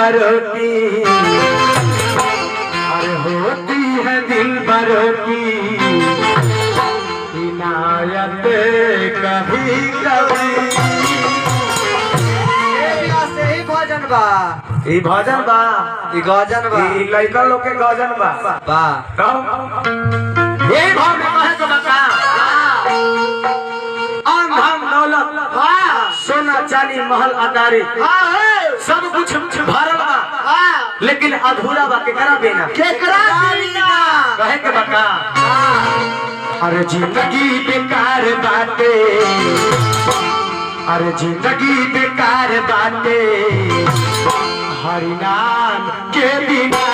भरों की, अरे होती है दिल भरों की इनायत कभी कभी। भजन बा ई भजन बा, ई गजन बा, ई लइका लोग के गजन बा बा यही भाव में कहे तो बता आन धन दौलत सोना चांदी महल अटारी सब कुछ भरल बा लेकिन अधूरा बा केकरा बिना, केकरा बिना कहे के बता। अरे जिंदगी बेकार बाटे, अरे जिंदगी बेकार बाटे हरि नाम के बिना।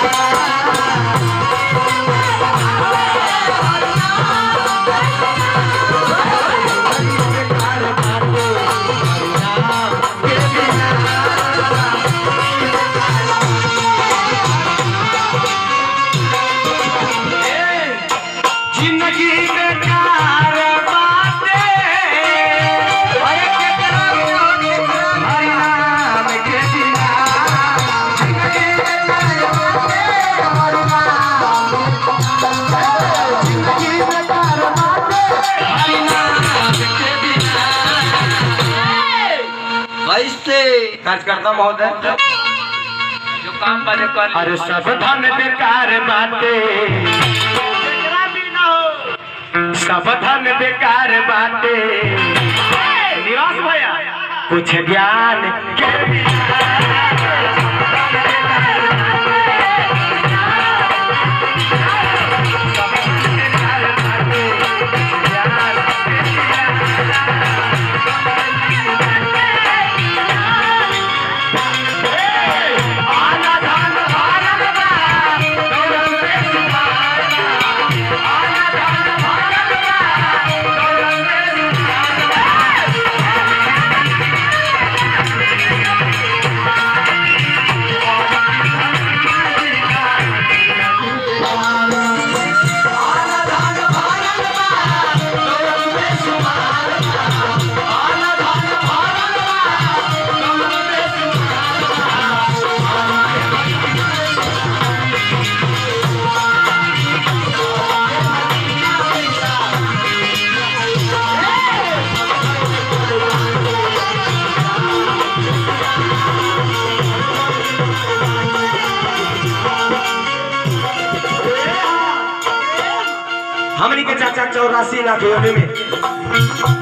करता महोदय जो काम बाजे कर। अरे सब धन बेकार बाटे, सब धन बेकार बाटे निवास भैया कुछ ज्ञान के हमनी के चाचा 84 लाख योनि में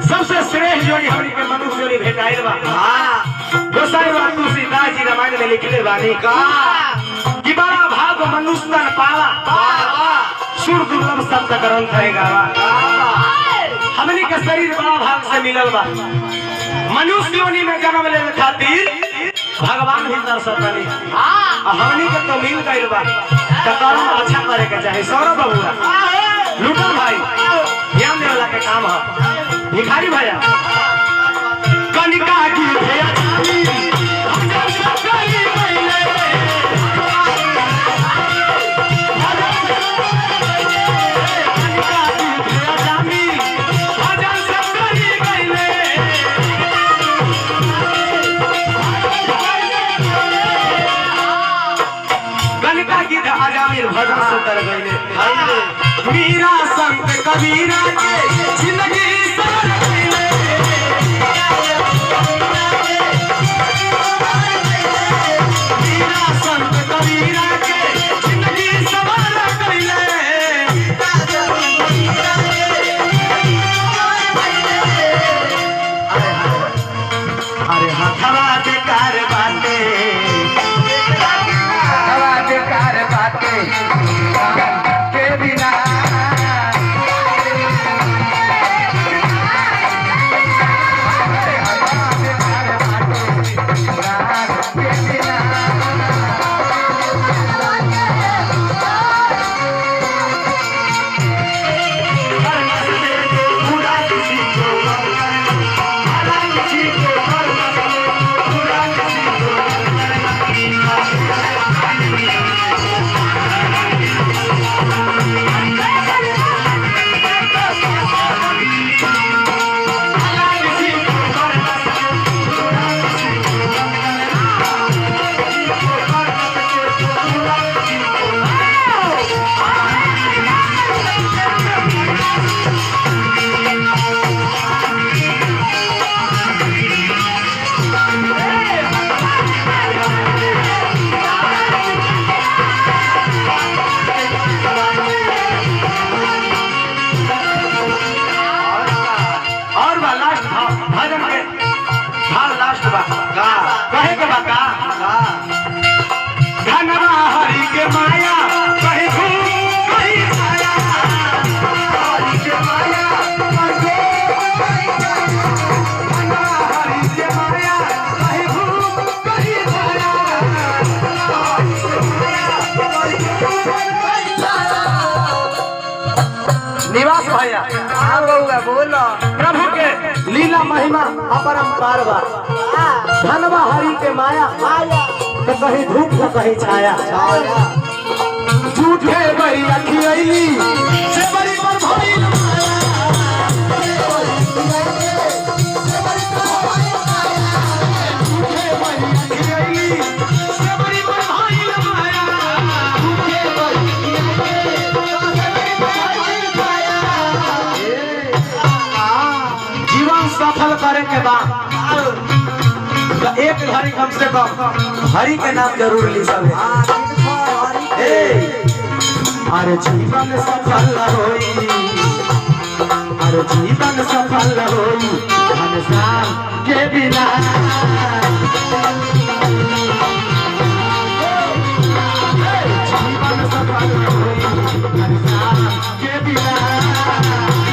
सबसे श्रेष्ठ जोड़ी हमनी के मनुष्य जोड़ी भेटाइल बा। गोसाई बाबा तुलसीदास जी रामायण में लिखले बानी का कि बड़ा भाग मनुष्य तन पावा, सुर दुर्लभ शब्द ग्रंथ है गावा। हमनी के शरीर बड़ा भाग से मिलल बा, मनुष्य योनि में जन्म लेवे खातिर भगवान भी दर्शतनी हमनी के तो मिल गइल बा। त कर्म अच्छा करे के चाहे। सौरभ बबुआ लुटा भाई ध्यान देने वाला के काम है। भिखारी भैया कनिका की भैया कनिका की आजामिर भजन से कर गईले मीरा संत कबीरा के जिंदगी सर गईले। मीरा संत कबीरा के जिंदगी सवार गईले। अरे हथवा बेकार बाटे, हथवा बेकार बाटे के बिना। और बा लास्ट भजन के भाव लास्ट बा कहे के बा का धनवा हरि के माया कहीं घूम कहीं छाया हरि के माया धनवा हरि के माया कहीं घूम कहीं छाया निवास भैया हाँ बउआ बोलो प्रभु के लीला महिमा अपरंपार बा धनवा हरि के माया तो कहीं धूप तो कहीं छाया झूठे बड़ी अखियली से बड़ी पर भइल झूठे बड़ी अखियली से बड़ी पर भइल माया झूठे बड़ी जीवन सफल करे के बाद तो एक घड़ी कम से कम हरि के नाम जरूर ली सब अरे जीवन सफल होई अरे जीवन सफल होई घनश्याम के बिना जीवन सफल होई घनश्याम के बिना